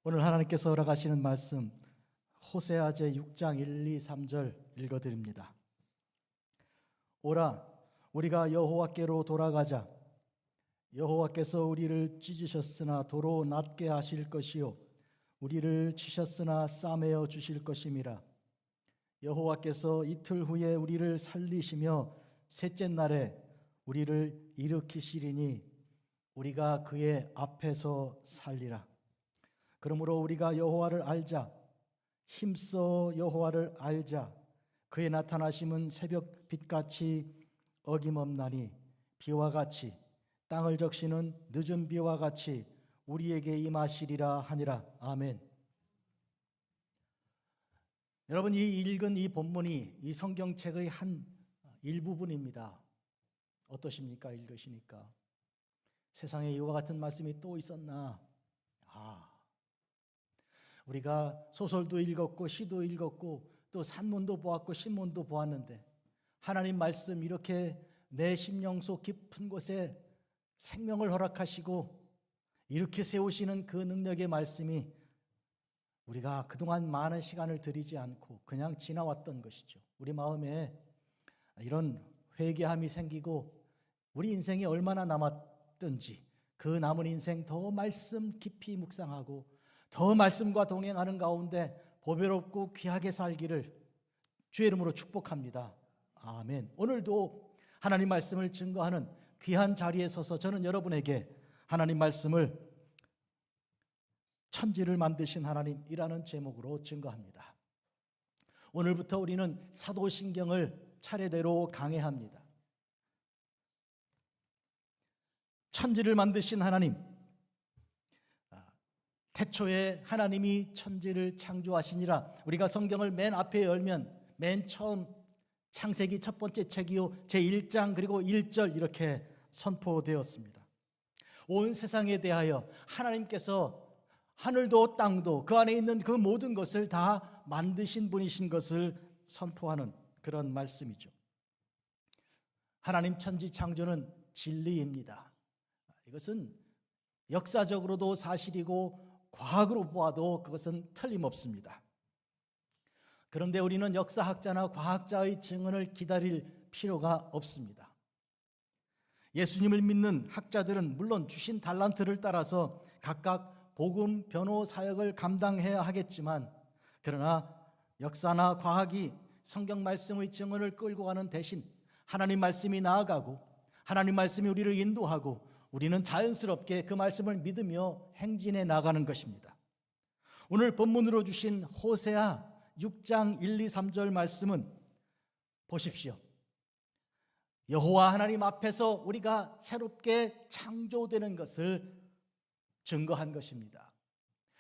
오늘 하나님께서 허락하시는 말씀 호세아 제6장 1, 2, 3절 읽어드립니다. 오라 우리가 여호와께로 돌아가자. 여호와께서 우리를 찢으셨으나 도로 낫게 하실 것이요 우리를 치셨으나 싸매어 주실 것임이라. 여호와께서 이틀 후에 우리를 살리시며 셋째 날에 우리를 일으키시리니 우리가 그의 앞에서 살리라. 그러므로 우리가 여호와를 알자. 힘써 여호와를 알자. 그의 나타나심은 새벽 빛같이 어김없나니 비와 같이 땅을 적시는 늦은 비와 같이 우리에게 임하시리라 하니라. 아멘. 여러분, 이 읽은 이 본문이 이 성경책의 한 일부분입니다. 어떠십니까? 읽으시니까 세상에 이와 같은 말씀이 또 있었나? 우리가 소설도 읽었고 시도 읽었고 또 산문도 보았고 신문도 보았는데 하나님 말씀 이렇게 내 심령 속 깊은 곳에 생명을 허락하시고 이렇게 세우시는 그 능력의 말씀이 우리가 그동안 많은 시간을 들이지 않고 그냥 지나왔던 것이죠. 우리 마음에 이런 회개함이 생기고 우리 인생이 얼마나 남았든지 그 남은 인생 더 말씀 깊이 묵상하고 더 말씀과 동행하는 가운데 보배롭고 귀하게 살기를 주의 이름으로 축복합니다. 아멘. 오늘도 하나님 말씀을 증거하는 귀한 자리에 서서 저는 여러분에게 하나님 말씀을 천지를 만드신 하나님이라는 제목으로 증거합니다. 오늘부터 우리는 사도신경을 차례대로 강해합니다. 천지를 만드신 하나님, 태초에 하나님이 천지를 창조하시니라. 우리가 성경을 맨 앞에 열면 맨 처음 창세기 첫 번째 책이요 제1장 그리고 1절 이렇게 선포되었습니다. 온 세상에 대하여 하나님께서 하늘도 땅도 그 안에 있는 그 모든 것을 다 만드신 분이신 것을 선포하는 그런 말씀이죠. 하나님 천지 창조는 진리입니다. 이것은 역사적으로도 사실이고 과학으로 보아도 그것은 틀림없습니다. 그런데 우리는 역사학자나 과학자의 증언을 기다릴 필요가 없습니다. 예수님을 믿는 학자들은 물론 주신 달란트를 따라서 각각 복음 변호 사역을 감당해야 하겠지만 그러나 역사나 과학이 성경 말씀의 증언을 끌고 가는 대신 하나님 말씀이 나아가고 하나님 말씀이 우리를 인도하고 우리는 자연스럽게 그 말씀을 믿으며 행진해 나가는 것입니다. 오늘 본문으로 주신 호세아 6장 1, 2, 3절 말씀은 보십시오. 여호와 하나님 앞에서 우리가 새롭게 창조되는 것을 증거한 것입니다.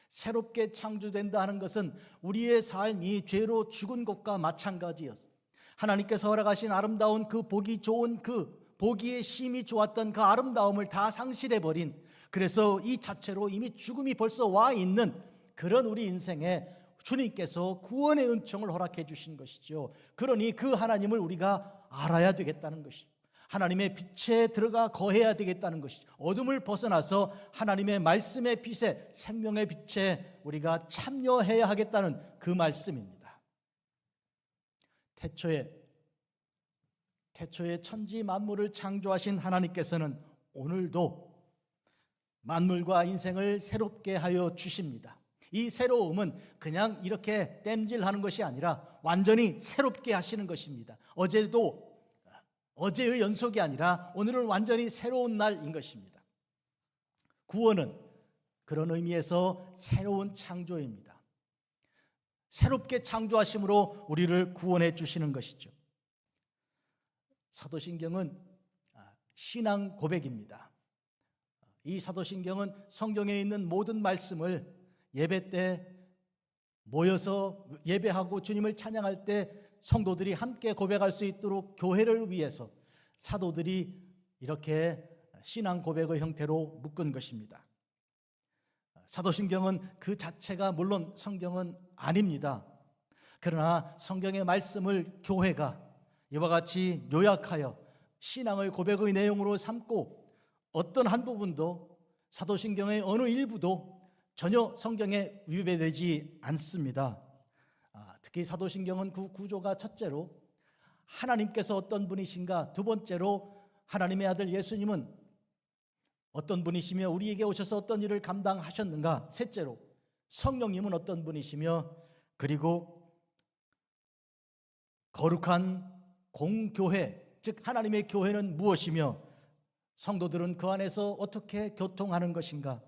새롭게 창조된다 하는 것은 우리의 삶이 죄로 죽은 것과 마찬가지였습니다. 하나님께서 허락하신 아름다운 그 보기 좋은 그 보기에 심히 좋았던 그 아름다움을 다 상실해버린, 그래서 이 자체로 이미 죽음이 벌써 와 있는 그런 우리 인생에 주님께서 구원의 은총을 허락해 주신 것이죠. 그러니 그 하나님을 우리가 알아야 되겠다는 것이죠. 하나님의 빛에 들어가 거해야 되겠다는 것이죠. 어둠을 벗어나서 하나님의 말씀의 빛에 생명의 빛에 우리가 참여해야 하겠다는 그 말씀입니다. 태초에 천지 만물을 창조하신 하나님께서는 오늘도 만물과 인생을 새롭게 하여 주십니다. 이 새로움은 그냥 이렇게 땜질하는 것이 아니라 완전히 새롭게 하시는 것입니다. 어제의 연속이 아니라 오늘은 완전히 새로운 날인 것입니다. 구원은 그런 의미에서 새로운 창조입니다. 새롭게 창조하심으로 우리를 구원해 주시는 것이죠. 사도신경은 신앙 고백입니다. 이 사도신경은 성경에 있는 모든 말씀을 예배 때 모여서 예배하고 주님을 찬양할 때 성도들이 함께 고백할 수 있도록 교회를 위해서 사도들이 이렇게 신앙 고백의 형태로 묶은 것입니다. 사도신경은 그 자체가 물론 성경은 아닙니다. 그러나 성경의 말씀을 교회가 이와 같이 요약하여 신앙의 고백의 내용으로 삼고 어떤 한 부분도 사도신경의 어느 일부도 전혀 성경에 위배되지 않습니다. 특히 사도신경은 그 구조가 첫째로 하나님께서 어떤 분이신가, 두 번째로 하나님의 아들 예수님은 어떤 분이시며 우리에게 오셔서 어떤 일을 감당하셨는가, 셋째로 성령님은 어떤 분이시며, 그리고 거룩한 공교회, 즉 하나님의 교회는 무엇이며 성도들은 그 안에서 어떻게 교통하는 것인가,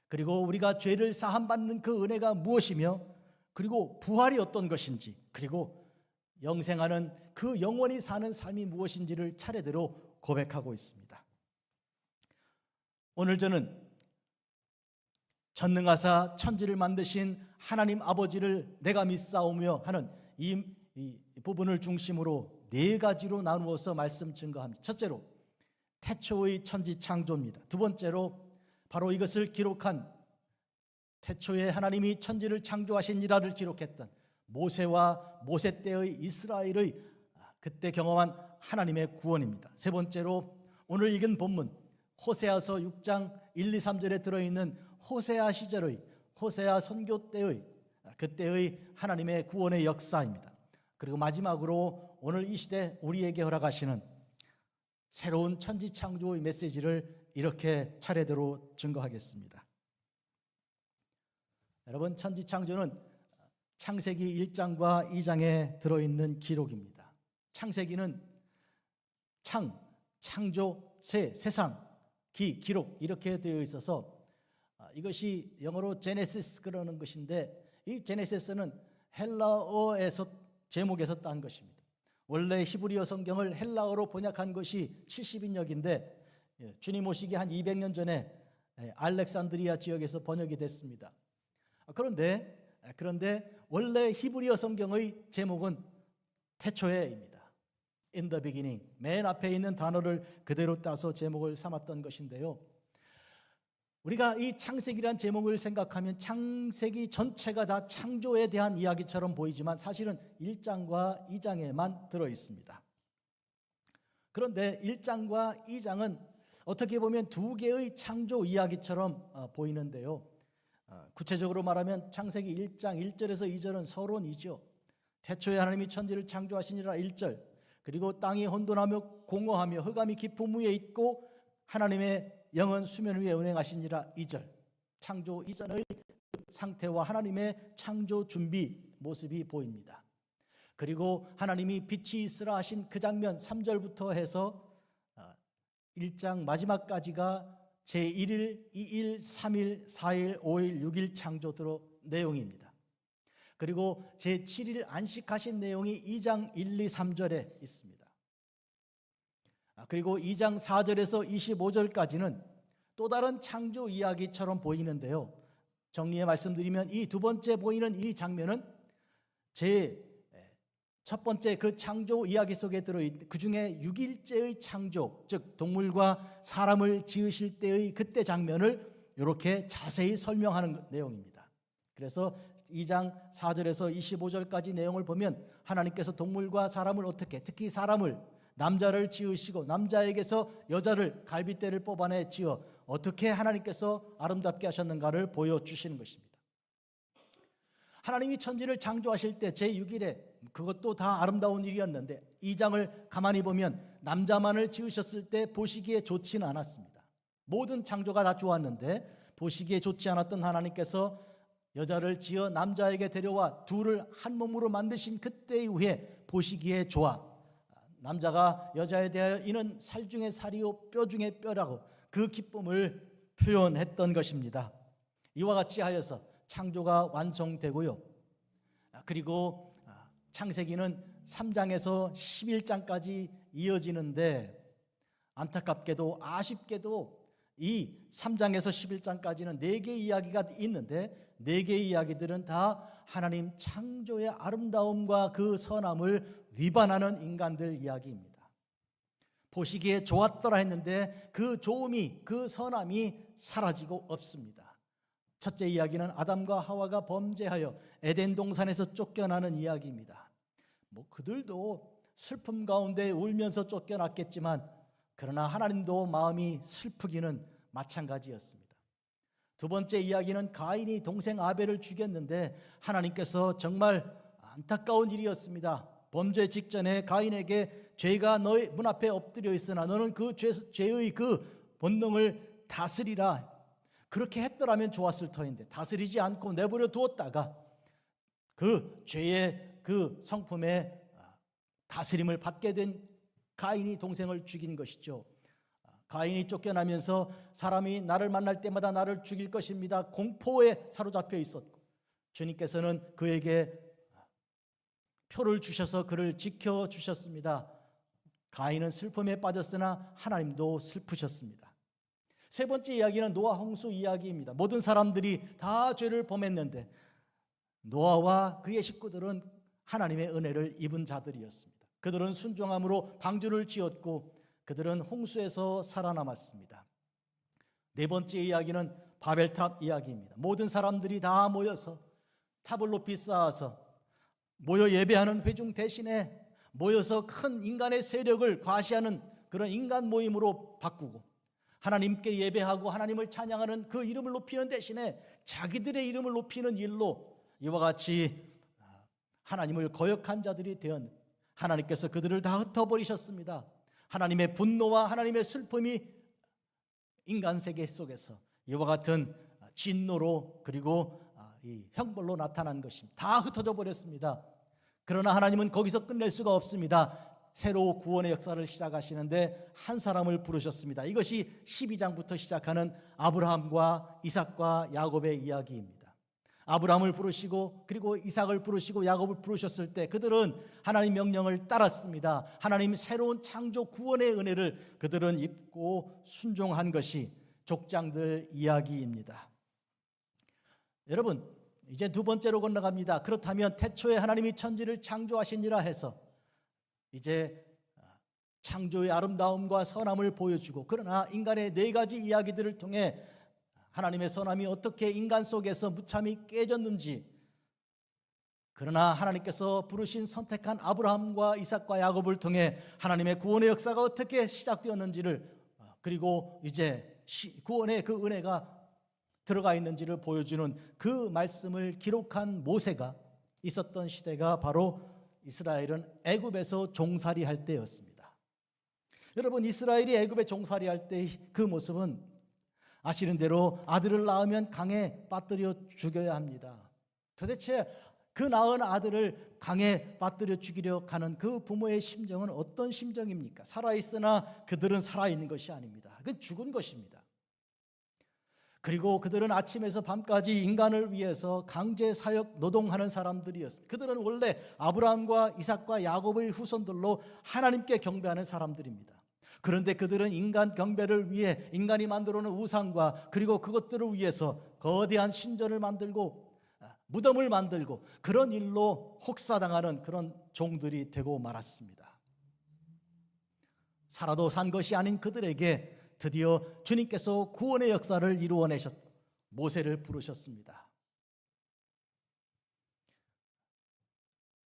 그리고 우리가 죄를 사함받는 그 은혜가 무엇이며, 그리고 부활이 어떤 것인지, 그리고 영생하는 그 영원히 사는 삶이 무엇인지를 차례대로 고백하고 있습니다. 오늘 저는 전능하사 천지를 만드신 하나님 아버지를 내가 믿사오며 하는 이 부분을 중심으로 네 가지로 나누어서 말씀 증거합니다. 첫째로 태초의 천지 창조입니다. 두 번째로 바로 이것을 기록한 태초에 하나님이 천지를 창조하시니라를 기록했던 모세와 모세 때의 이스라엘의 그때 경험한 하나님의 구원입니다. 세 번째로 오늘 읽은 본문 호세아서 6장 1, 2, 3절에 들어있는 호세아 시절의 호세아 선교 때의 그때의 하나님의 구원의 역사입니다. 그리고 마지막으로 오늘 이 시대 우리에게 허락하시는 새로운 천지 창조의 메시지를 이렇게 차례대로 증거하겠습니다. 여러분, 천지 창조는 창세기 1장과 2장에 들어있는 기록입니다. 창세기는 창조, 세상, 기록 이렇게 되어 있어서 이것이 영어로 제네시스 그러는 것인데, 이 제네시스는 헬라어에서 제목에서 딴 것입니다. 원래 히브리어 성경을 헬라어로 번역한 것이 70인역인데 주님 오시기 한 200년 전에 알렉산드리아 지역에서 번역이 됐습니다. 그런데 원래 히브리어 성경의 제목은 태초에입니다. In the beginning, 맨 앞에 있는 단어를 그대로 따서 제목을 삼았던 것인데요. 우리가 이 창세기란 제목을 생각하면 창세기 전체가 다 창조에 대한 이야기처럼 보이지만 사실은 1장과 2장에만 들어 있습니다. 그런데 1장과 2장은 어떻게 보면 두 개의 창조 이야기처럼 보이는데요. 구체적으로 말하면 창세기 1장 1절에서 2절은 서론이죠. 태초에 하나님이 천지를 창조하시니라 1절, 그리고 땅이 혼돈하며 공허하며 흑암이 깊음 위에 있고 하나님의 영은 수면 위에 운행하시니라 2절, 창조 이전의 상태와 하나님의 창조 준비 모습이 보입니다. 그리고 하나님이 빛이 있으라 하신 그 장면 3절부터 해서 1장 마지막까지가 제1일, 2일, 3일, 4일, 5일, 6일 창조대로 내용입니다. 그리고 제7일 안식하신 내용이 2장 1, 2, 3절에 있습니다. 그리고 2장 4절에서 25절까지는 또 다른 창조 이야기처럼 보이는데요. 정리해 말씀드리면 이 두 번째 보이는 이 장면은 제 첫 번째 그 창조 이야기 속에 들어있는 그 중에 6일째의 창조, 즉 동물과 사람을 지으실 때의 그때 장면을 이렇게 자세히 설명하는 내용입니다. 그래서 2장 4절에서 25절까지 내용을 보면 하나님께서 동물과 사람을 어떻게, 특히 사람을, 남자를 지으시고 남자에게서 여자를 갈빗대를 뽑아내 지어 어떻게 하나님께서 아름답게 하셨는가를 보여주시는 것입니다. 하나님이 천지를 창조하실 때 제6일에 그것도 다 아름다운 일이었는데 2장을 가만히 보면 남자만을 지으셨을 때 보시기에 좋지는 않았습니다. 모든 창조가 다 좋았는데 보시기에 좋지 않았던 하나님께서 여자를 지어 남자에게 데려와 둘을 한 몸으로 만드신 그때 이후에 보시기에 좋아, 남자가 여자에 대하여 이는 살 중에 살이요 뼈 중에 뼈라고 그 기쁨을 표현했던 것입니다. 이와 같이 하여서 창조가 완성되고요. 그리고 창세기는 3장에서 11장까지 이어지는데 안타깝게도 아쉽게도 이 3장에서 11장까지는 4개의 이야기가 있는데 4개의 이야기들은 다 하나님 창조의 아름다움과 그 선함을 위반하는 인간들 이야기입니다. 보시기에 좋았더라 했는데 그 좋음이, 그 선함이 사라지고 없습니다. 첫째 이야기는 아담과 하와가 범죄하여 에덴 동산에서 쫓겨나는 이야기입니다. 그들도 슬픔 가운데 울면서 쫓겨났겠지만 그러나 하나님도 마음이 슬프기는 마찬가지였습니다. 두 번째 이야기는 가인이 동생 아벨을 죽였는데 하나님께서 정말 안타까운 일이었습니다. 범죄 직전에 가인에게 죄가 너의 문 앞에 엎드려 있으나 너는 그 죄의 그 본능을 다스리라. 그렇게 했더라면 좋았을 터인데 다스리지 않고 내버려 두었다가 그 죄의 그 성품에 다스림을 받게 된 가인이 동생을 죽인 것이죠. 가인이 쫓겨나면서 사람이 나를 만날 때마다 나를 죽일 것입니다. 공포에 사로잡혀 있었고 주님께서는 그에게 표를 주셔서 그를 지켜주셨습니다. 가인은 슬픔에 빠졌으나 하나님도 슬프셨습니다. 세 번째 이야기는 노아 홍수 이야기입니다. 모든 사람들이 다 죄를 범했는데 노아와 그의 식구들은 하나님의 은혜를 입은 자들이었습니다. 그들은 순종함으로 방주를 지었고 그들은 홍수에서 살아남았습니다. 네 번째 이야기는 바벨탑 이야기입니다. 모든 사람들이 다 모여서 탑을 높이 쌓아서 모여 예배하는 회중 대신에 모여서 큰 인간의 세력을 과시하는 그런 인간 모임으로 바꾸고 하나님께 예배하고 하나님을 찬양하는 그 이름을 높이는 대신에 자기들의 이름을 높이는 일로 이와 같이 하나님을 거역한 자들이 되었는데 하나님께서 그들을 다 흩어버리셨습니다. 하나님의 분노와 하나님의 슬픔이 인간 세계 속에서 이와 같은 진노로 그리고 이 형벌로 나타난 것입니다. 다 흩어져 버렸습니다. 그러나 하나님은 거기서 끝낼 수가 없습니다. 새로 구원의 역사를 시작하시는데 한 사람을 부르셨습니다. 이것이 12장부터 시작하는 아브라함과 이삭과 야곱의 이야기입니다. 아브라함을 부르시고 그리고 이삭을 부르시고 야곱을 부르셨을 때 그들은 하나님 명령을 따랐습니다. 하나님 새로운 창조 구원의 은혜를 그들은 입고 순종한 것이 족장들 이야기입니다. 여러분, 이제 두 번째로 건너갑니다. 그렇다면 태초에 하나님이 천지를 창조하시니라 해서 이제 창조의 아름다움과 선함을 보여주고 그러나 인간의 네 가지 이야기들을 통해 하나님의 선함이 어떻게 인간 속에서 무참히 깨졌는지 그러나 하나님께서 부르신 선택한 아브라함과 이삭과 야곱을 통해 하나님의 구원의 역사가 어떻게 시작되었는지를 그리고 이제 구원의 그 은혜가 들어가 있는지를 보여주는 그 말씀을 기록한 모세가 있었던 시대가 바로 이스라엘은 애굽에서 종살이할 때였습니다. 여러분, 이스라엘이 애굽에 종살이할 때 그 모습은 아시는 대로 아들을 낳으면 강에 빠뜨려 죽여야 합니다. 도대체 그 낳은 아들을 강에 빠뜨려 죽이려 하는 그 부모의 심정은 어떤 심정입니까? 살아있으나 그들은 살아있는 것이 아닙니다. 그건 죽은 것입니다. 그리고 그들은 아침에서 밤까지 인간을 위해서 강제 사역 노동하는 사람들이었습니다. 그들은 원래 아브라함과 이삭과 야곱의 후손들로 하나님께 경배하는 사람들입니다. 그런데 그들은 인간 경배를 위해 인간이 만들어 놓은 우상과 그리고 그것들을 위해서 거대한 신전을 만들고 무덤을 만들고 그런 일로 혹사당하는 그런 종들이 되고 말았습니다. 살아도 산 것이 아닌 그들에게 드디어 주님께서 구원의 역사를 이루어내셨 모세를 부르셨습니다.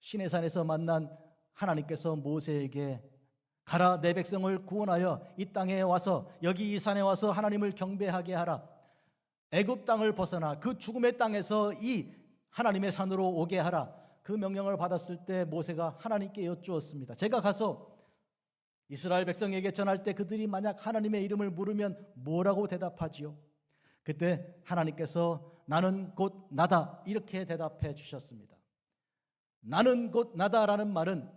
시내산에서 만난 하나님께서 모세에게 가라, 내 백성을 구원하여 이 땅에 와서 여기 이 산에 와서 하나님을 경배하게 하라. 애굽 땅을 벗어나 그 죽음의 땅에서 이 하나님의 산으로 오게 하라. 그 명령을 받았을 때 모세가 하나님께 여쭈었습니다. 제가 가서 이스라엘 백성에게 전할 때 그들이 만약 하나님의 이름을 물으면 뭐라고 대답하지요? 그때 하나님께서 나는 곧 나다 이렇게 대답해 주셨습니다. 나는 곧 나다라는 말은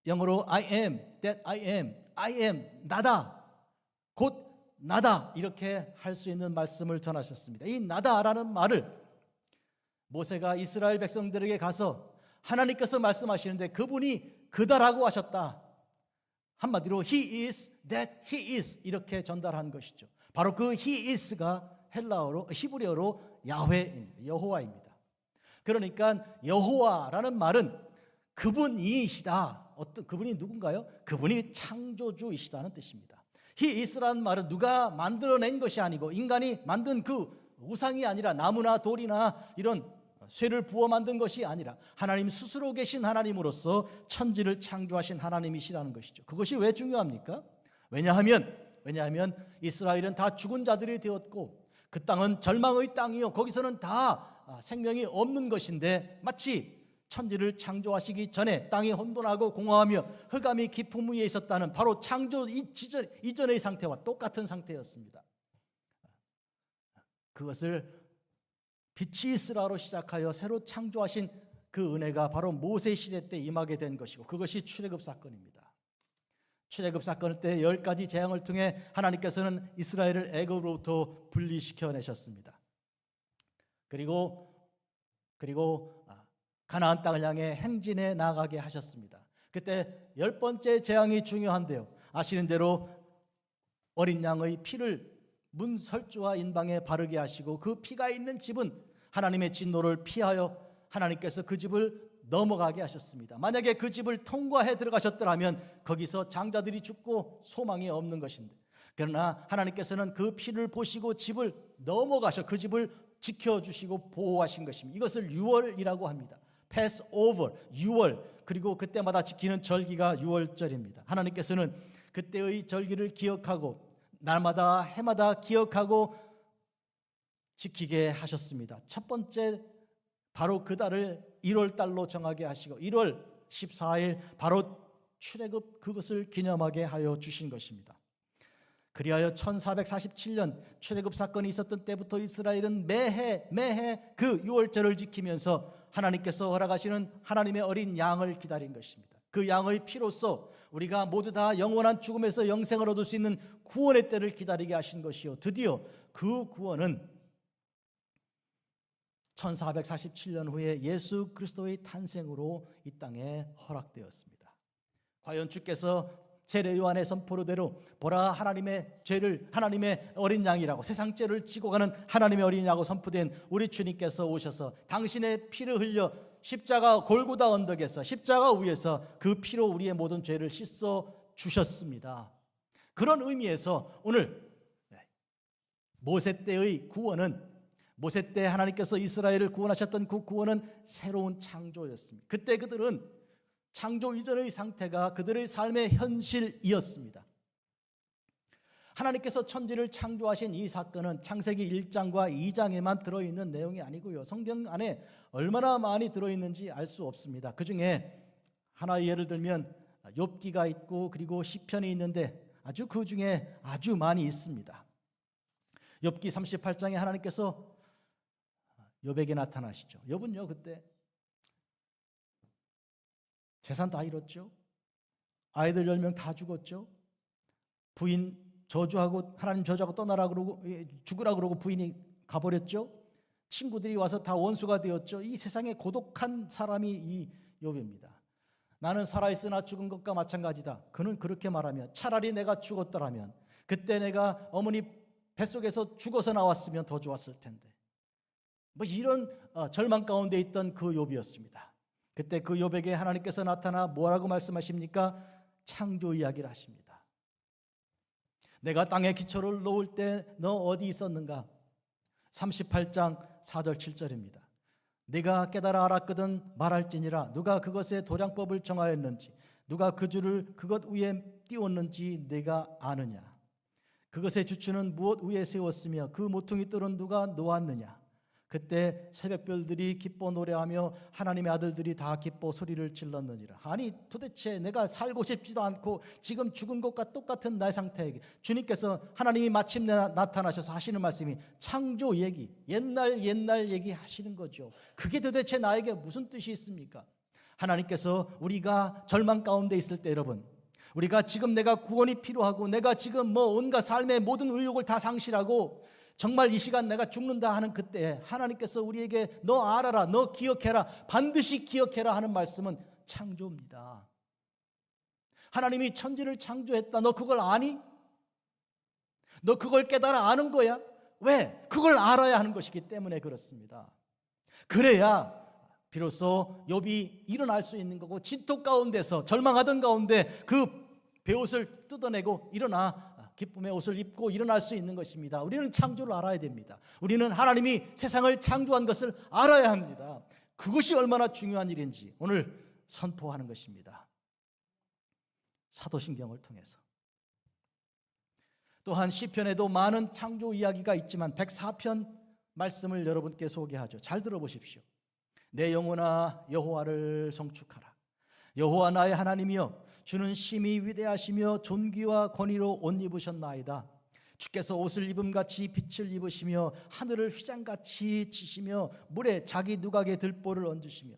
영어로 I am that I am 나다 곧 나다 이렇게 할 수 있는 말씀을 전하셨습니다. 이 나다라는 말을 모세가 이스라엘 백성들에게 가서 하나님께서 말씀하시는데 그분이 그다라고 하셨다. 한마디로 He is that He is 이렇게 전달한 것이죠. 바로 그 He is가 헬라어로 히브리어로 야훼입니다. 여호와입니다. 그러니까 여호와라는 말은 그분이시다. 어떤 그분이 누군가요? 그분이 창조주이시다는 뜻입니다. He is라는 말은 누가 만들어낸 것이 아니고 인간이 만든 그 우상이 아니라 나무나 돌이나 이런 쇠를 부어 만든 것이 아니라 하나님 스스로 계신 하나님으로서 천지를 창조하신 하나님이시라는 것이죠. 그것이 왜 중요합니까? 왜냐하면 이스라엘은 다 죽은 자들이 되었고 그 땅은 절망의 땅이요, 거기서는 다 생명이 없는 것인데 마치 천지를 창조하시기 전에 땅이 혼돈하고 공허하며 흑암이 깊음 위에 있었다는 바로 창조 이전의 상태와 똑같은 상태였습니다. 그것을 빛이 있으라로 시작하여 새로 창조하신 그 은혜가 바로 모세 시대 때 임하게 된 것이고, 그것이 출애굽 사건입니다. 출애굽 사건 때 10가지 재앙을 통해 하나님께서는 이스라엘을 애굽으로부터 분리시켜 내셨습니다. 그리고 가나안 땅을 향해 행진해 나가게 하셨습니다. 그때 10번째 재앙이 중요한데요, 아시는 대로 어린 양의 피를 문 설주와 인방에 바르게 하시고, 그 피가 있는 집은 하나님의 진노를 피하여 하나님께서 그 집을 넘어가게 하셨습니다. 만약에 그 집을 통과해 들어가셨더라면 거기서 장자들이 죽고 소망이 없는 것인데, 그러나 하나님께서는 그 피를 보시고 집을 넘어가셔 그 집을 지켜주시고 보호하신 것입니다. 이것을 유월이라고 합니다. Passover, 유월. 그리고 그때마다 지키는 절기가 유월절입니다. 하나님께서는 그때의 절기를 기억하고 날마다 해마다 기억하고 지키게 하셨습니다. 첫 번째, 바로 그 달을 1월 달로 정하게 하시고 1월 14일 바로 출애굽 그것을 기념하게 하여 주신 것입니다. 그리하여 1447년 출애굽 사건이 있었던 때부터 이스라엘은 매해 그 유월절을 지키면서 하나님께서 허락하시는 하나님의 어린 양을 기다린 것입니다. 그 양의 피로써 우리가 모두 다 영원한 죽음에서 영생을 얻을 수 있는 구원의 때를 기다리게 하신 것이요, 드디어 그 구원은 1447년 후에 예수 그리스도의 탄생으로 이 땅에 허락되었습니다. 과연 주께서 세례 요한의 선포로대로 보라 하나님의 죄를 하나님의 어린 양이라고, 세상 죄를 지고 가는 하나님의 어린 양이라고 선포된 우리 주님께서 오셔서 당신의 피를 흘려 십자가 골고다 언덕에서 십자가 위에서 그 피로 우리의 모든 죄를 씻어 주셨습니다. 그런 의미에서 오늘 모세 때의 구원은, 모세 때 하나님께서 이스라엘을 구원하셨던 그 구원은 새로운 창조였습니다. 그때 그들은 창조 이전의 상태가 그들의 삶의 현실이었습니다. 하나님께서 천지를 창조하신 이 사건은 창세기 1장과 2장에만 들어있는 내용이 아니고요, 성경 안에 얼마나 많이 들어있는지 알 수 없습니다. 그 중에 하나 예를 들면 욥기가 있고 그리고 시편이 있는데 아주 그 중에 아주 많이 있습니다. 욥기 38장에 하나님께서 욥에게 나타나시죠. 욥은요 그때 재산 다 잃었죠. 아이들 10명 다 죽었죠. 부인 저주하고 하나님 저주하고 떠나라 그러고 죽으라 그러고 부인이 가버렸죠. 친구들이 와서 다 원수가 되었죠. 이 세상에 고독한 사람이 이 욥입니다. 나는 살아있으나 죽은 것과 마찬가지다. 그는 그렇게 말하며 차라리 내가 죽었더라면, 그때 내가 어머니 뱃속에서 죽어서 나왔으면 더 좋았을 텐데, 뭐 이런 절망 가운데 있던 그 욥이었습니다. 그때 그 욥에게 하나님께서 나타나 뭐라고 말씀하십니까? 창조 이야기를 하십니다. 내가 땅에 기초를 놓을 때 너 어디 있었는가? 38장 4절 7절입니다. 네가 깨달아 알았거든 말할지니라. 누가 그것의 도량법을 정하였는지, 누가 그 줄을 그것 위에 띄웠는지 네가 아느냐? 그것의 주추는 무엇 위에 세웠으며 그 모퉁이 뜰은 누가 놓았느냐? 그때 새벽별들이 기뻐 노래하며 하나님의 아들들이 다 기뻐 소리를 질렀느니라. 아니 도대체 내가 살고 싶지도 않고 지금 죽은 것과 똑같은 나의 상태에게 주님께서 하나님이 마침내 나타나셔서 하시는 말씀이 창조 얘기, 옛날 얘기 하시는 거죠. 그게 도대체 나에게 무슨 뜻이 있습니까? 하나님께서 우리가 절망 가운데 있을 때, 여러분, 우리가 지금 내가 구원이 필요하고 내가 지금 뭐 온갖 삶의 모든 의욕을 다 상실하고 정말 이 시간 내가 죽는다 하는 그때 하나님께서 우리에게 너 알아라, 너 기억해라, 반드시 기억해라 하는 말씀은 창조입니다. 하나님이 천지를 창조했다. 너 그걸 아니? 너 그걸 깨달아 아는 거야? 왜? 그걸 알아야 하는 것이기 때문에 그렇습니다. 그래야 비로소 욥이 일어날 수 있는 거고, 진토 가운데서 절망하던 가운데 그 베옷을 뜯어내고 일어나 기쁨의 옷을 입고 일어날 수 있는 것입니다. 우리는 창조를 알아야 됩니다. 우리는 하나님이 세상을 창조한 것을 알아야 합니다. 그것이 얼마나 중요한 일인지 오늘 선포하는 것입니다. 사도신경을 통해서 또한 시편에도 많은 창조 이야기가 있지만 104편 말씀을 여러분께 소개하죠. 잘 들어보십시오. 내 영혼아 여호와를 성축하라. 여호와 나의 하나님이여, 주는 심히 위대하시며 존귀와 권위로 옷 입으셨나이다. 주께서 옷을 입음같이 빛을 입으시며 하늘을 휘장같이 치시며 물에 자기 누각에 들보를 얹으시며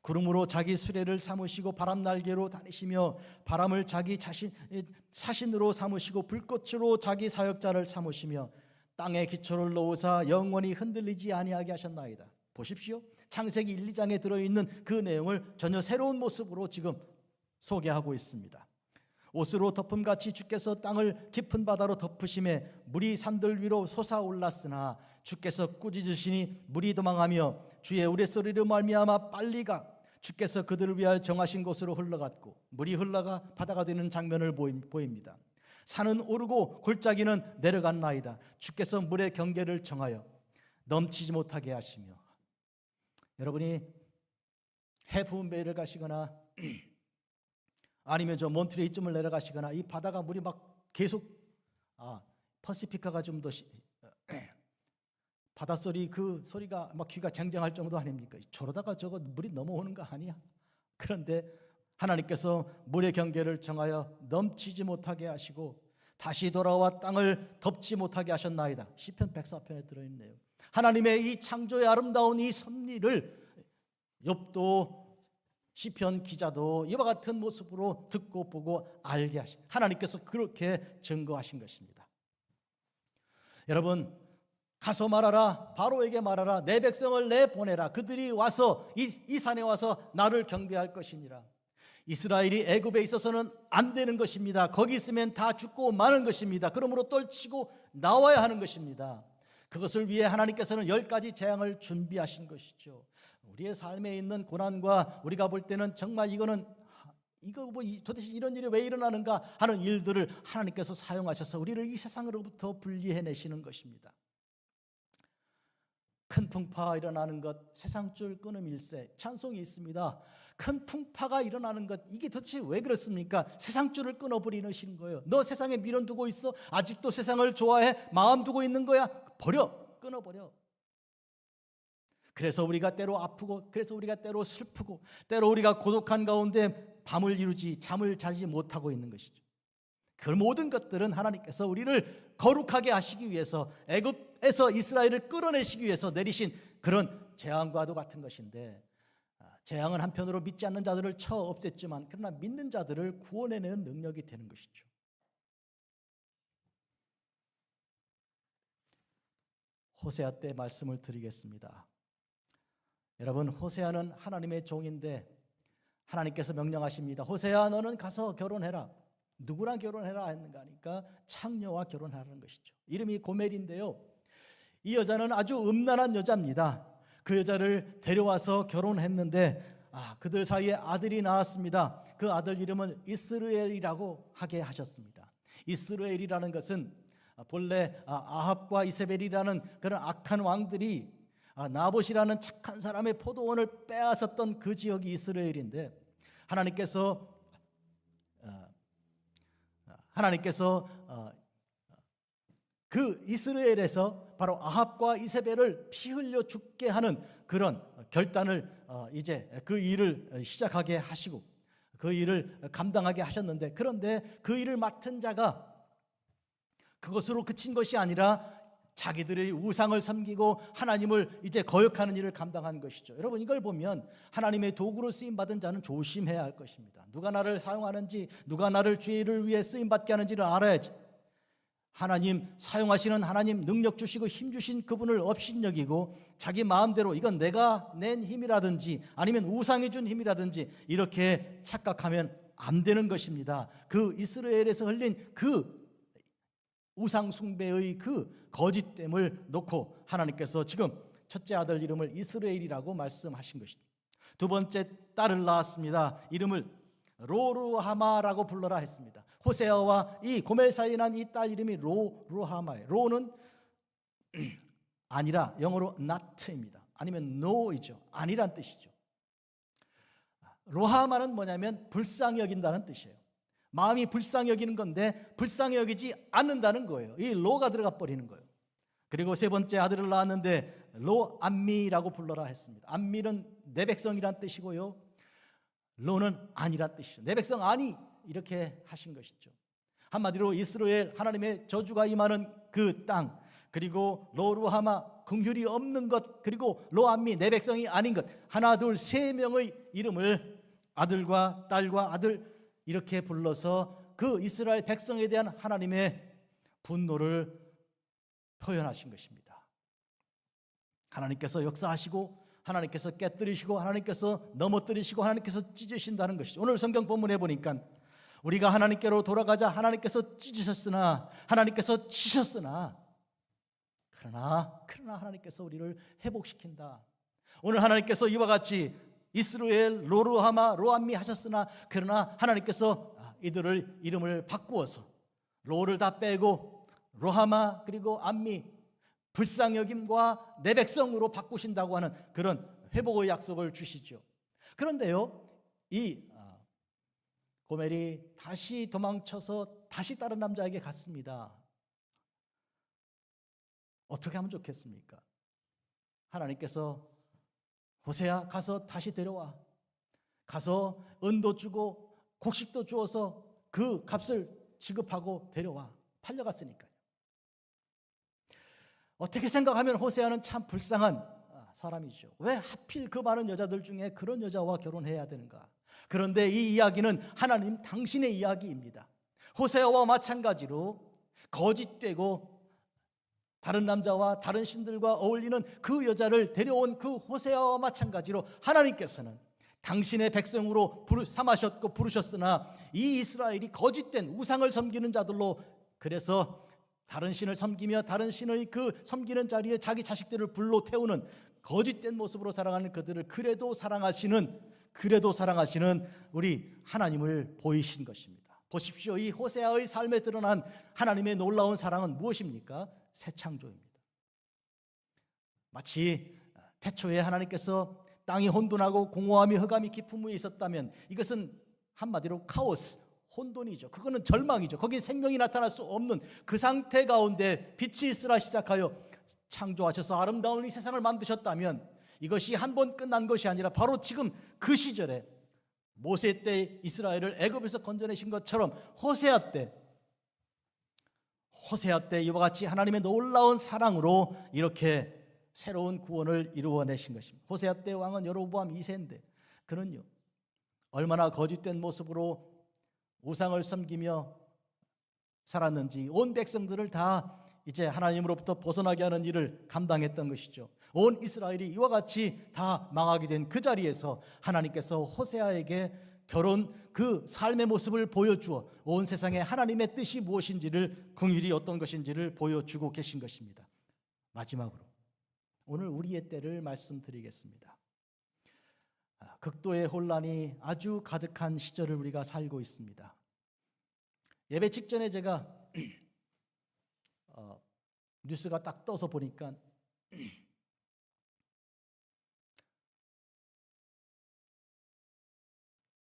구름으로 자기 수레를 삼으시고 바람 날개로 다니시며 바람을 자기 사신으로 삼으시고 불꽃으로 자기 사역자를 삼으시며 땅에 기초를 놓으사 영원히 흔들리지 아니하게 하셨나이다. 보십시오. 창세기 1, 2장에 들어있는 그 내용을 전혀 새로운 모습으로 지금 소개하고 있습니다. 옷으로 덮음같이 주께서 땅을 깊은 바다로 덮으심에 물이 산들 위로 솟아올랐으나 주께서 꾸짖으시니 물이 도망하며 주의 우레소리로 말미암아 빨리 가. 주께서 그들을 위하여 정하신 곳으로 흘러갔고 물이 흘러가 바다가 되는 장면을 보입니다. 산은 오르고 골짜기는 내려갔나이다. 주께서 물의 경계를 정하여 넘치지 못하게 하시며. 여러분이 해프운베이를 가시거나 아니면 저 몬트리올 이쯤을 내려가시거나 이 바다가 물이 막 계속 퍼시피카가 좀 더 바닷소리 그 소리가 막 귀가 쟁쟁할 정도 아닙니까? 저러다가 저거 물이 넘어오는 거 아니야? 그런데 하나님께서 물의 경계를 정하여 넘치지 못하게 하시고 다시 돌아와 땅을 덮지 못하게 하셨나이다. 시편 104편에 들어있네요. 하나님의 이 창조의 아름다운 이 섭리를 욥도 시편 기자도 이와 같은 모습으로 듣고 보고 알게 하신, 하나님께서 그렇게 증거하신 것입니다. 여러분, 가서 말하라, 바로에게 말하라, 내 백성을 내보내라. 그들이 와서 이 산에 와서 나를 경배할 것이니라. 이스라엘이 애굽에 있어서는 안 되는 것입니다. 거기 있으면 다 죽고 마는 것입니다. 그러므로 떨치고 나와야 하는 것입니다. 그것을 위해 하나님께서는 10가지 재앙을 준비하신 것이죠. 우리의 삶에 있는 고난과 우리가 볼 때는 정말 이거 뭐 도대체 이런 일이 왜 일어나는가 하는 일들을 하나님께서 사용하셔서 우리를 이 세상으로부터 분리해내시는 것입니다. 큰 풍파가 일어나는 것, 세상줄 끊음일세, 찬송이 있습니다. 큰 풍파가 일어나는 것, 이게 도대체 왜 그렇습니까? 세상줄을 끊어버리시는 거예요. 너 세상에 미련 두고 있어? 아직도 세상을 좋아해? 마음 두고 있는 거야? 버려, 끊어버려. 그래서 우리가 때로 아프고, 그래서 우리가 때로 슬프고, 때로 우리가 고독한 가운데 밤을 이루지 잠을 자지 못하고 있는 것이죠. 그 모든 것들은 하나님께서 우리를 거룩하게 하시기 위해서, 애굽에서 이스라엘을 끌어내시기 위해서 내리신 그런 재앙과도 같은 것인데, 재앙은 한편으로 믿지 않는 자들을 쳐 없앴지만 그러나 믿는 자들을 구원해내는 능력이 되는 것이죠. 호세아 때 말씀을 드리겠습니다. 여러분, 호세아는 하나님의 종인데 하나님께서 명령하십니다. 호세아, 너는 가서 결혼해라. 누구랑 결혼해라 했는가 하니까 창녀와 결혼하라는 것이죠. 이름이 고멜인데요, 이 여자는 아주 음란한 여자입니다. 그 여자를 데려와서 결혼했는데 그들 사이에 아들이 나왔습니다. 그 아들 이름은 이스르엘이라고 하게 하셨습니다. 이스르엘이라는 것은 본래 아합과 이세벨이라는 그런 악한 왕들이 나봇이라는 착한 사람의 포도원을 빼앗았던 그 지역이 이스라엘인데, 하나님께서 그 이스라엘에서 바로 아합과 이세벨을 피 흘려 죽게 하는 그런 결단을 이제 그 일을 시작하게 하시고 그 일을 감당하게 하셨는데, 그런데 그 일을 맡은 자가 그것으로 그친 것이 아니라 자기들의 우상을 섬기고 하나님을 이제 거역하는 일을 감당한 것이죠. 여러분, 이걸 보면 하나님의 도구로 쓰임받은 자는 조심해야 할 것입니다. 누가 나를 사용하는지, 누가 나를 죄를 위해 쓰임받게 하는지를 알아야지. 하나님 사용하시는 하나님, 능력 주시고 힘 주신 그분을 업신여기고 자기 마음대로 이건 내가 낸 힘이라든지 아니면 우상이 준 힘이라든지 이렇게 착각하면 안 되는 것입니다. 그 이스라엘에서 흘린 그 우상 숭배의 그 거짓됨을 놓고 하나님께서 지금 첫째 아들 이름을 이스라엘이라고 말씀하신 것입니다. 두 번째 딸을 낳았습니다. 이름을 로루하마라고 불러라 했습니다. 호세아와 이 고멜 사이에 난 이 딸 이름이 로루하마예요. 로는 아니라 영어로 not입니다. 아니면 no이죠. 아니란 뜻이죠. 로하마는 뭐냐면 불쌍히 여긴다는 뜻이에요. 마음이 불쌍히 여기는 건데 불쌍히 여기지 않는다는 거예요. 이 로가 들어가 버리는 거예요. 그리고 세 번째 아들을 낳았는데 로암미라고 불러라 했습니다. 암미는 내 백성이란 뜻이고요, 로는 아니란 뜻이죠. 내 백성 아니, 이렇게 하신 것이죠. 한마디로 이스라엘, 하나님의 저주가 임하는 그 땅, 그리고 로루하마, 긍휼이 없는 것, 그리고 로암미, 내 백성이 아닌 것, 하나 둘 세 명의 이름을 아들과 딸과 아들 이렇게 불러서 그 이스라엘 백성에 대한 하나님의 분노를 표현하신 것입니다. 하나님께서 역사하시고, 하나님께서 깨뜨리시고, 하나님께서 넘어뜨리시고, 하나님께서 찢으신다는 것이죠. 오늘 성경 본문에 보니까 우리가 하나님께로 돌아가자 하나님께서 찢으셨으나, 하나님께서 치셨으나, 그러나 하나님께서 우리를 회복시킨다. 오늘 하나님께서 이와 같이 이스라엘, 로루하마, 로암미 하셨으나, 그러나 하나님께서 이들을 이름을 바꾸어서 로를 다 빼고 로하마 그리고 암미, 불쌍히 여김과 내 백성으로 바꾸신다고 하는 그런 회복의 약속을 주시죠. 그런데요, 이 고멜이 다시 도망쳐서 다시 다른 남자에게 갔습니다. 어떻게 하면 좋겠습니까? 하나님께서 호세야, 가서 다시 데려와. 가서 은도 주고 곡식도 주어서 그 값을 지급하고 데려와. 팔려갔으니까요. 어떻게 생각하면 호세아는 참 불쌍한 사람이죠. 왜 하필 그 많은 여자들 중에 그런 여자와 결혼해야 되는가? 그런데 이 이야기는 하나님 당신의 이야기입니다. 호세아와 마찬가지로 거짓되고 다른 남자와 다른 신들과 어울리는 그 여자를 데려온 그 호세아와 마찬가지로 하나님께서는 당신의 백성으로 삼으셨고 부르셨으나 이 이스라엘이 거짓된 우상을 섬기는 자들로, 그래서 다른 신을 섬기며 다른 신의 그 섬기는 자리에 자기 자식들을 불러 태우는 거짓된 모습으로 살아가는 그들을 그래도 사랑하시는 우리 하나님을 보이신 것입니다. 보십시오. 이 호세아의 삶에 드러난 하나님의 놀라운 사랑은 무엇입니까? 새 창조입니다. 마치 태초에 하나님께서 땅이 혼돈하고 공허함이 흑암이 깊은 위에 있었다면 이것은 한마디로 카오스, 혼돈이죠. 그거는 절망이죠. 거기에 생명이 나타날 수 없는 그 상태 가운데 빛이 있으라 시작하여 창조하셔서 아름다운 이 세상을 만드셨다면 이것이 한 번 끝난 것이 아니라 바로 지금 그 시절에 모세 때 이스라엘을 애굽에서 건져내신 것처럼 호세아 때 이와 같이 하나님의 놀라운 사랑으로 이렇게 새로운 구원을 이루어내신 것입니다. 호세아 때 왕은 여로보암 2세인데 그는요, 얼마나 거짓된 모습으로 우상을 섬기며 살았는지 온 백성들을 다 이제 하나님으로부터 벗어나게 하는 일을 감당했던 것이죠. 온 이스라엘이 이와 같이 다 망하게 된 그 자리에서 하나님께서 호세아에게 결혼 그 삶의 모습을 보여주어 온 세상에 하나님의 뜻이 무엇인지를, 긍휼이 어떤 것인지를 보여주고 계신 것입니다. 마지막으로 오늘 우리의 때를 말씀드리겠습니다. 극도의 혼란이 아주 가득한 시절을 우리가 살고 있습니다. 예배 직전에 제가 뉴스가 딱 떠서 보니까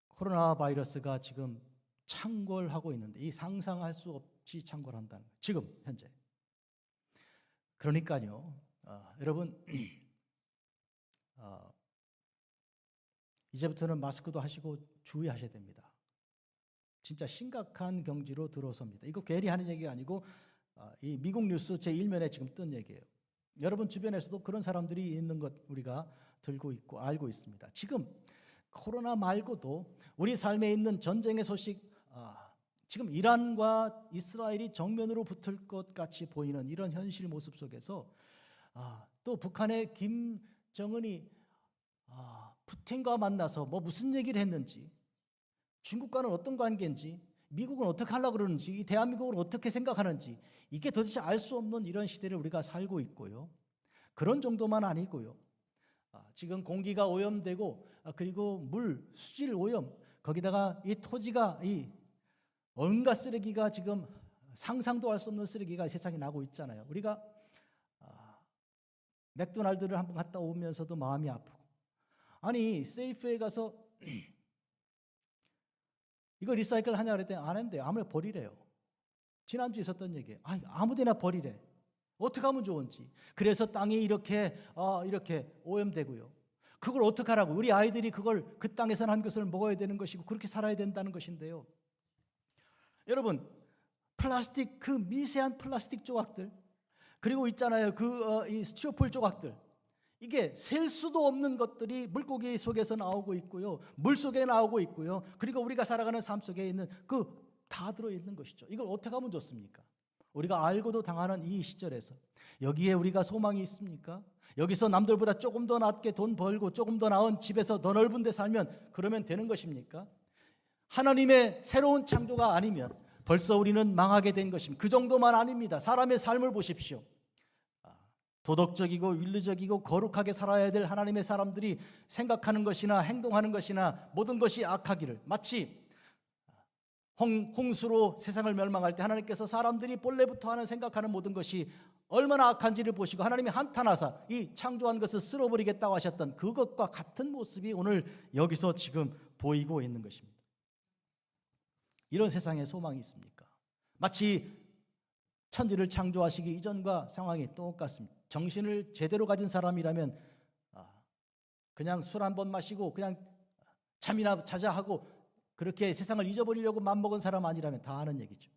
코로나 바이러스가 지금 창궐하고 있는데, 이 상상할 수 없이 창궐한다는 거예요. 지금 현재. 그러니까요, 여러분 이제부터는 마스크도 하시고 주의하셔야 됩니다. 진짜 심각한 경지로 들어섭니다. 이거 괜히 하는 얘기가 아니고 이 미국 뉴스 제1면에 지금 뜬 얘기예요. 여러분 주변에서도 그런 사람들이 있는 것 우리가 들고 있고 알고 있습니다. 지금 코로나 말고도 우리 삶에 있는 전쟁의 소식, 지금 이란과 이스라엘이 정면으로 붙을 것 같이 보이는 이런 현실 모습 속에서 또 북한의 김정은이 푸틴과 만나서 무슨 얘기를 했는지, 중국과는 어떤 관계인지, 미국은 어떻게 하려고 그러는지, 이 대한민국은 어떻게 생각하는지, 이게 도대체 알 수 없는 이런 시대를 우리가 살고 있고요. 그런 정도만 아니고요. 지금 공기가 오염되고 그리고 물, 수질 오염, 거기다가 이 토지가 이 온갖 쓰레기가 지금 상상도 할 수 없는 쓰레기가 세상에 나고 있잖아요. 우리가 맥도날드를 한번 갔다 오면서도 마음이 아프고, 아니 세이프에 가서 이거 리사이클 하냐 그랬더니 안 한대요. 아무나 버리래요. 지난주에 있었던 얘기예요. 아무데나 버리래. 어떻게 하면 좋은지. 그래서 땅이 이렇게 오염되고요. 그걸 어떻게 하라고? 우리 아이들이 그걸 그 땅에서 난 것을 먹어야 되는 것이고 그렇게 살아야 된다는 것인데요. 여러분, 플라스틱, 그 미세한 플라스틱 조각들, 그리고 있잖아요, 이 스티로폴 조각들, 이게 셀 수도 없는 것들이 물고기 속에서 나오고 있고요, 물 속에 나오고 있고요, 그리고 우리가 살아가는 삶 속에 있는 다 들어있는 것이죠. 이걸 어떻게 하면 좋습니까? 우리가 알고도 당하는 이 시절에서 여기에 우리가 소망이 있습니까? 여기서 남들보다 조금 더 낫게 돈 벌고 조금 더 나은 집에서 더 넓은 데 살면 그러면 되는 것입니까? 하나님의 새로운 창조가 아니면 벌써 우리는 망하게 된 것입니다. 그 정도만 아닙니다. 사람의 삶을 보십시오. 도덕적이고 윤리적이고 거룩하게 살아야 될 하나님의 사람들이 생각하는 것이나 행동하는 것이나 모든 것이 악하기를, 마치 홍수로 세상을 멸망할 때 하나님께서 사람들이 본래부터 하는 생각하는 모든 것이 얼마나 악한지를 보시고 하나님이 한탄하사 이 창조한 것을 쓸어버리겠다고 하셨던 그것과 같은 모습이 오늘 여기서 지금 보이고 있는 것입니다. 이런 세상에 소망이 있습니까? 마치 천지를 창조하시기 이전과 상황이 똑같습니다. 정신을 제대로 가진 사람이라면 그냥 술 한 번 마시고 그냥 잠이나 자자 하고 그렇게 세상을 잊어버리려고 맘먹은 사람 아니라면 다 아는 얘기죠.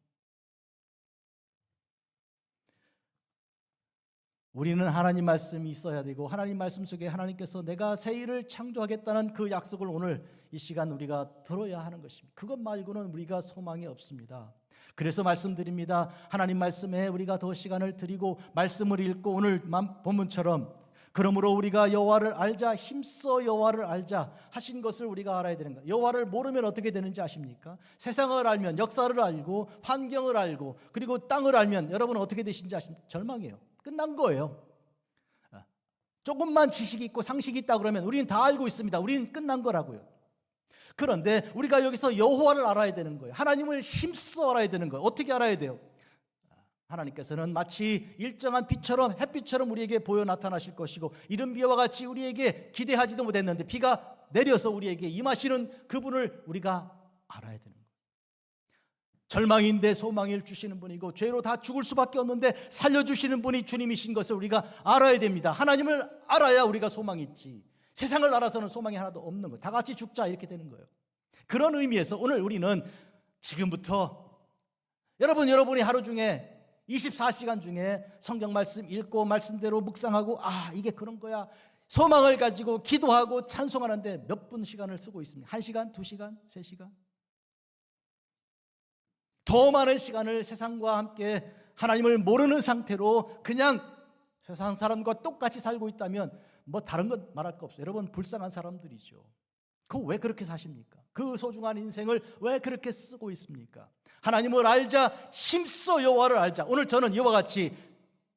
우리는 하나님 말씀이 있어야 되고 하나님 말씀 속에 하나님께서 내가 새 일을 창조하겠다는 그 약속을 오늘 이 시간 우리가 들어야 하는 것입니다. 그것 말고는 우리가 소망이 없습니다. 그래서 말씀드립니다. 하나님 말씀에 우리가 더 시간을 드리고 말씀을 읽고 오늘 본문처럼 그러므로 우리가 여호와를 알자, 힘써 여호와를 알자 하신 것을 우리가 알아야 되는 거예요. 여호와를 모르면 어떻게 되는지 아십니까? 세상을 알면, 역사를 알고 환경을 알고 그리고 땅을 알면 여러분은 어떻게 되신지 아십니까? 절망이에요. 끝난 거예요. 조금만 지식이 있고 상식이 있다 그러면 우리는 다 알고 있습니다. 우리는 끝난 거라고요. 그런데 우리가 여기서 여호와를 알아야 되는 거예요. 하나님을 힘써 알아야 되는 거예요. 어떻게 알아야 돼요? 하나님께서는 마치 일정한 빛처럼, 햇빛처럼 우리에게 보여 나타나실 것이고 이른 비와 같이 우리에게 기대하지도 못했는데 비가 내려서 우리에게 임하시는 그분을 우리가 알아야 되는 거예요. 절망인데 소망을 주시는 분이고 죄로 다 죽을 수밖에 없는데 살려주시는 분이 주님이신 것을 우리가 알아야 됩니다. 하나님을 알아야 우리가 소망이 있지, 세상을 알아서는 소망이 하나도 없는 거예요. 다 같이 죽자 이렇게 되는 거예요. 그런 의미에서 오늘 우리는 지금부터 여러분이 하루 중에 24시간 중에 성경 말씀 읽고 말씀대로 묵상하고 이게 그런 거야 소망을 가지고 기도하고 찬송하는데 몇 분 시간을 쓰고 있습니다. 1시간, 2시간, 3시간? 더 많은 시간을 세상과 함께 하나님을 모르는 상태로 그냥 세상 사람과 똑같이 살고 있다면 뭐 다른 것 말할 거 없어요. 여러분 불쌍한 사람들이죠. 그거 왜 그렇게 사십니까? 그 소중한 인생을 왜 그렇게 쓰고 있습니까? 하나님을 알자, 힘써 여호와를 알자. 오늘 저는 이와 같이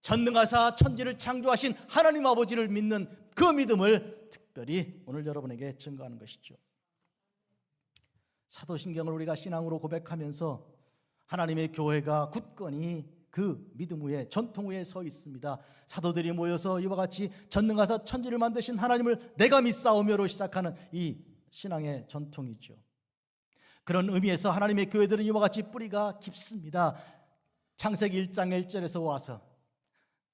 전능하사 천지를 창조하신 하나님 아버지를 믿는 그 믿음을 특별히 오늘 여러분에게 증거하는 것이죠. 사도신경을 우리가 신앙으로 고백하면서 하나님의 교회가 굳건히 그 믿음 위에, 전통 위에 서 있습니다. 사도들이 모여서 이와 같이 전능하사 천지를 만드신 하나님을 내가 믿사오며로 시작하는 이 신앙의 전통이죠. 그런 의미에서 하나님의 교회들은 이와 같이 뿌리가 깊습니다. 창세기 1장 1절에서 와서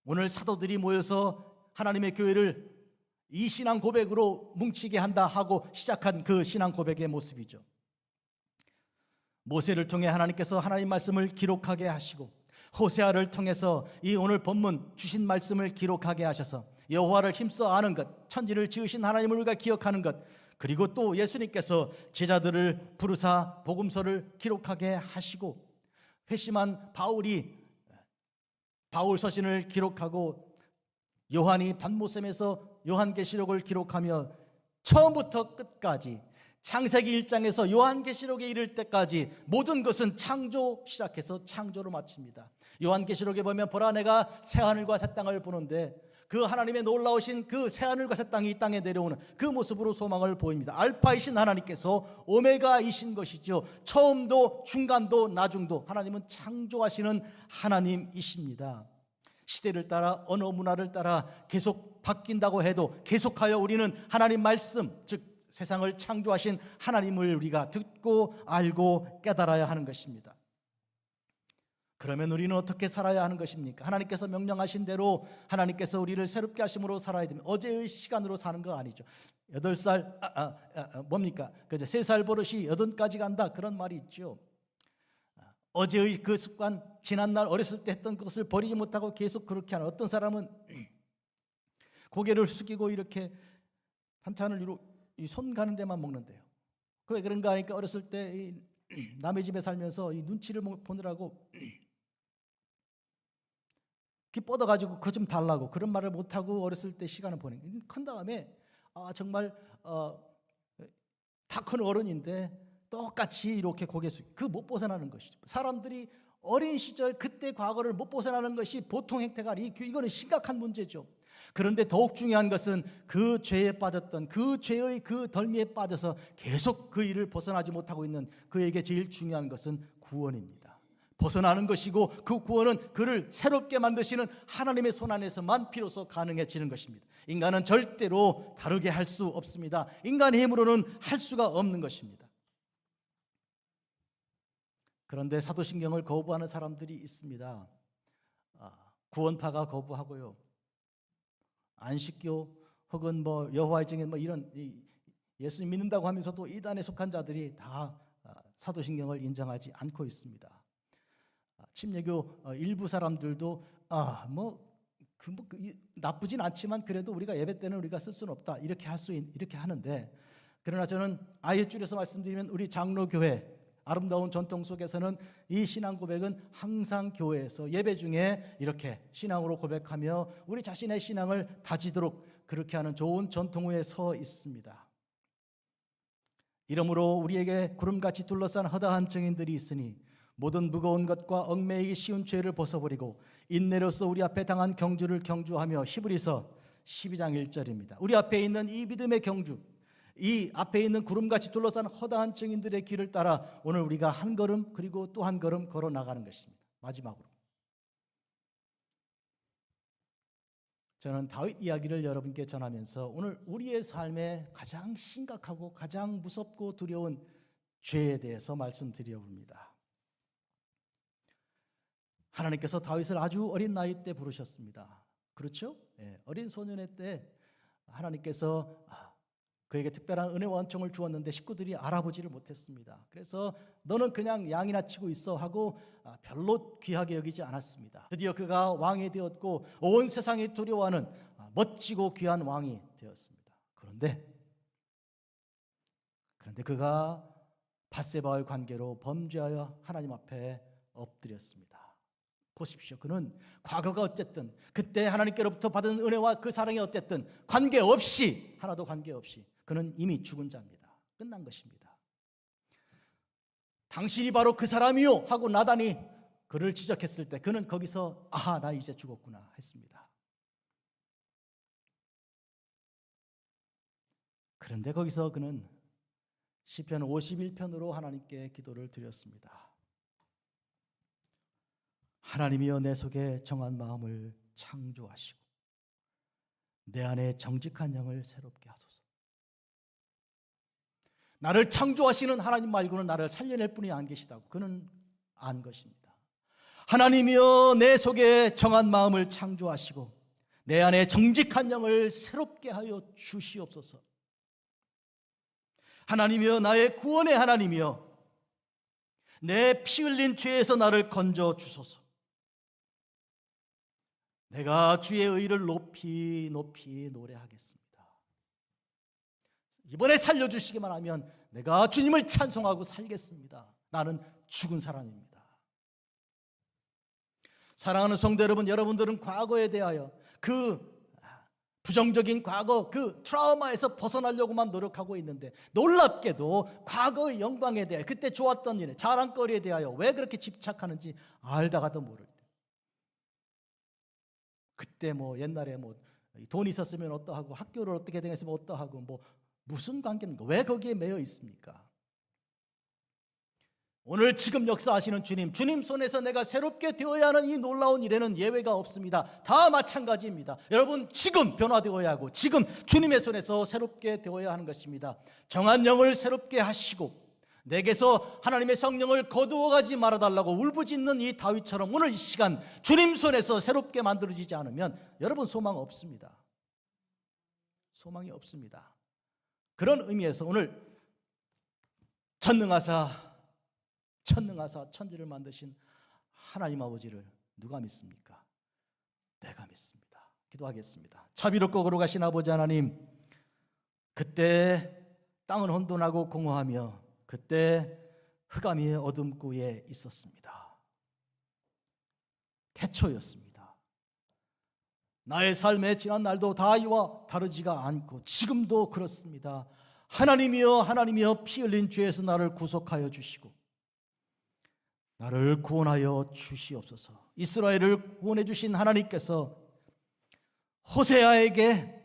오늘 사도들이 모여서 하나님의 교회를 이 신앙 고백으로 뭉치게 한다 하고 시작한 그 신앙 고백의 모습이죠. 모세를 통해 하나님께서 하나님 말씀을 기록하게 하시고 호세아를 통해서 이 오늘 본문 주신 말씀을 기록하게 하셔서 여호와를 힘써 아는 것, 천지를 지으신 하나님을 우리가 기억하는 것, 그리고 또 예수님께서 제자들을 부르사 복음서를 기록하게 하시고 회심한 바울이 바울 서신을 기록하고 요한이 반모섬에서 요한계시록을 기록하며 처음부터 끝까지 창세기 1장에서 요한계시록에 이를 때까지 모든 것은 창조 시작해서 창조로 마칩니다. 요한계시록에 보면 보라 내가 새하늘과 새 땅을 보는데 그 하나님의 놀라우신 그 새하늘과 새 땅이 이 땅에 내려오는 그 모습으로 소망을 보입니다. 알파이신 하나님께서 오메가이신 것이죠. 처음도 중간도 나중도 하나님은 창조하시는 하나님이십니다. 시대를 따라 언어 문화를 따라 계속 바뀐다고 해도 계속하여 우리는 하나님 말씀, 즉 세상을 창조하신 하나님을 우리가 듣고 알고 깨달아야 하는 것입니다. 그러면 우리는 어떻게 살아야 하는 것입니까? 하나님께서 명령하신 대로 하나님께서 우리를 새롭게 하심으로 살아야 됩니다. 어제의 시간으로 사는 거 아니죠. 8살 뭡니까? 그죠? 3살 버릇이 8가지 간다, 그런 말이 있죠. 어제의 그 습관, 지난날 어렸을 때 했던 것을 버리지 못하고 계속 그렇게 하는, 어떤 사람은 고개를 숙이고 이렇게 반찬을 손 가는 데만 먹는데요. 왜 그런가 하니까 어렸을 때 남의 집에 살면서 이 눈치를 보느라고 기 뻗어가지고 그거 좀 달라고 그런 말을 못하고 어렸을 때 시간을 보낸 거예요. 큰 다음에 정말 다 큰 어른인데 똑같이 이렇게 고개 숙이고 그 못 벗어나는 것이죠. 사람들이 어린 시절 그때 과거를 못 벗어나는 것이 보통 행태가 아니, 이거는 심각한 문제죠. 그런데 더욱 중요한 것은 그 죄에 빠졌던 그 죄의 그 덜미에 빠져서 계속 그 일을 벗어나지 못하고 있는 그에게 제일 중요한 것은 구원입니다. 벗어나는 것이고 그 구원은 그를 새롭게 만드시는 하나님의 손 안에서만 비로소 가능해지는 것입니다. 인간은 절대로 다르게 할 수 없습니다. 인간의 힘으로는 할 수가 없는 것입니다. 그런데 사도신경을 거부하는 사람들이 있습니다. 구원파가 거부하고요, 안식교 혹은 여호와의 증인 이런 예수님 믿는다고 하면서도 이단에 속한 자들이 다 사도신경을 인정하지 않고 있습니다. 침례교 일부 사람들도 나쁘진 않지만 그래도 우리가 예배 때는 우리가 쓸 수는 없다, 이렇게 하는데, 그러나 저는 아예 줄여서 말씀드리면 우리 장로교회 아름다운 전통 속에서는 이 신앙 고백은 항상 교회에서 예배 중에 이렇게 신앙으로 고백하며 우리 자신의 신앙을 다지도록 그렇게 하는 좋은 전통 위에 서 있습니다. 이러므로 우리에게 구름같이 둘러싼 허다한 증인들이 있으니 모든 무거운 것과 얽매이기 쉬운 죄를 벗어버리고 인내로서 우리 앞에 당한 경주를 경주하며, 히브리서 12장 1절입니다. 우리 앞에 있는 이 믿음의 경주, 이 앞에 있는 구름같이 둘러싼 허다한 증인들의 길을 따라 오늘 우리가 한 걸음 그리고 또 한 걸음 걸어 나가는 것입니다. 마지막으로 저는 다윗 이야기를 여러분께 전하면서 오늘 우리의 삶에 가장 심각하고 가장 무섭고 두려운 죄에 대해서 말씀드려 봅니다. 하나님께서 다윗을 아주 어린 나이 때 부르셨습니다. 그렇죠? 어린 소년의 때 하나님께서 그에게 특별한 은혜와 은총을 주었는데 식구들이 알아보지를 못했습니다. 그래서 너는 그냥 양이나 치고 있어 하고 별로 귀하게 여기지 않았습니다. 드디어 그가 왕이 되었고 온 세상이 두려워하는 멋지고 귀한 왕이 되었습니다. 그런데 그가 밧세바와의 관계로 범죄하여 하나님 앞에 엎드렸습니다. 보십시오. 그는 과거가 어쨌든 그때 하나님께로부터 받은 은혜와 그 사랑이 어쨌든 관계없이, 하나도 관계없이 그는 이미 죽은 자입니다. 끝난 것입니다. 당신이 바로 그 사람이요 하고 나단이 그를 지적했을 때 그는 거기서 나 이제 죽었구나 했습니다. 그런데 거기서 그는 시편 51편으로 하나님께 기도를 드렸습니다. 하나님이여 내 속에 정한 마음을 창조하시고 내 안에 정직한 영을 새롭게 하소서. 나를 창조하시는 하나님 말고는 나를 살려낼 분이 안 계시다고 그는 안 것입니다. 하나님이여 내 속에 정한 마음을 창조하시고 내 안에 정직한 영을 새롭게 하여 주시옵소서. 하나님이여 나의 구원의 하나님이여 내 피 흘린 죄에서 나를 건져 주소서. 내가 주의 의를 높이 높이 노래하겠습니다. 이번에 살려주시기만 하면 내가 주님을 찬송하고 살겠습니다. 나는 죽은 사람입니다. 사랑하는 성도 여러분, 여러분들은 과거에 대하여 그 부정적인 과거, 그 트라우마에서 벗어나려고만 노력하고 있는데 놀랍게도 과거의 영광에 대하여, 그때 좋았던 일, 자랑거리에 대하여 왜 그렇게 집착하는지 알다가도 모를 때, 그때 옛날에 돈 있었으면 어떠하고 학교를 어떻게 다녔으면 어떠하고 무슨 관계입니까? 왜 거기에 매여 있습니까? 오늘 지금 역사하시는 주님, 주님 손에서 내가 새롭게 되어야 하는 이 놀라운 일에는 예외가 없습니다. 다 마찬가지입니다. 여러분, 지금 변화되어야 하고 지금 주님의 손에서 새롭게 되어야 하는 것입니다. 정한 영을 새롭게 하시고 내게서 하나님의 성령을 거두어가지 말아달라고 울부짖는 이 다윗처럼 오늘 이 시간 주님 손에서 새롭게 만들어지지 않으면 여러분 소망 없습니다. 소망이 없습니다. 그런 의미에서 오늘 전능하사 천지를 만드신 하나님 아버지를 누가 믿습니까? 내가 믿습니다. 기도하겠습니다. 자비롭고 거룩하신 아버지 하나님, 그때 땅은 혼돈하고 공허하며 그때 흑암이 어둠구에 있었습니다. 태초였습니다. 나의 삶의 지난 날도 다 이와 다르지가 않고 지금도 그렇습니다. 하나님이여 피 흘린 죄에서 나를 구속하여 주시고 나를 구원하여 주시옵소서. 이스라엘을 구원해 주신 하나님께서 호세아에게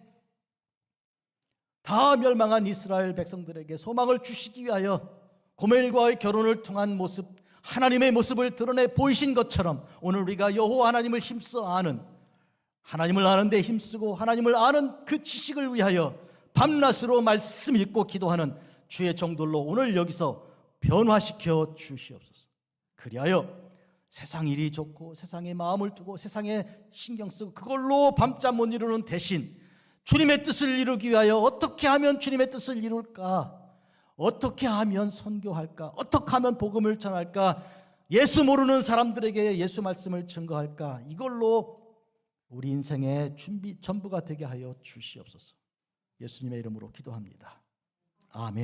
다 멸망한 이스라엘 백성들에게 소망을 주시기 위하여 고멜과의 결혼을 통한 모습, 하나님의 모습을 드러내 보이신 것처럼 오늘 우리가 여호와 하나님을 힘써 아는, 하나님을 아는 데 힘쓰고 하나님을 아는 그 지식을 위하여 밤낮으로 말씀 읽고 기도하는 주의 종들로 오늘 여기서 변화시켜 주시옵소서. 그리하여 세상 일이 좋고 세상에 마음을 두고 세상에 신경 쓰고 그걸로 밤잠 못 이루는 대신 주님의 뜻을 이루기 위하여 어떻게 하면 주님의 뜻을 이룰까? 어떻게 하면 선교할까? 어떻게 하면 복음을 전할까? 예수 모르는 사람들에게 예수 말씀을 증거할까? 이걸로 우리 인생의 준비 전부가 되게 하여 주시옵소서. 예수님의 이름으로 기도합니다. 아멘.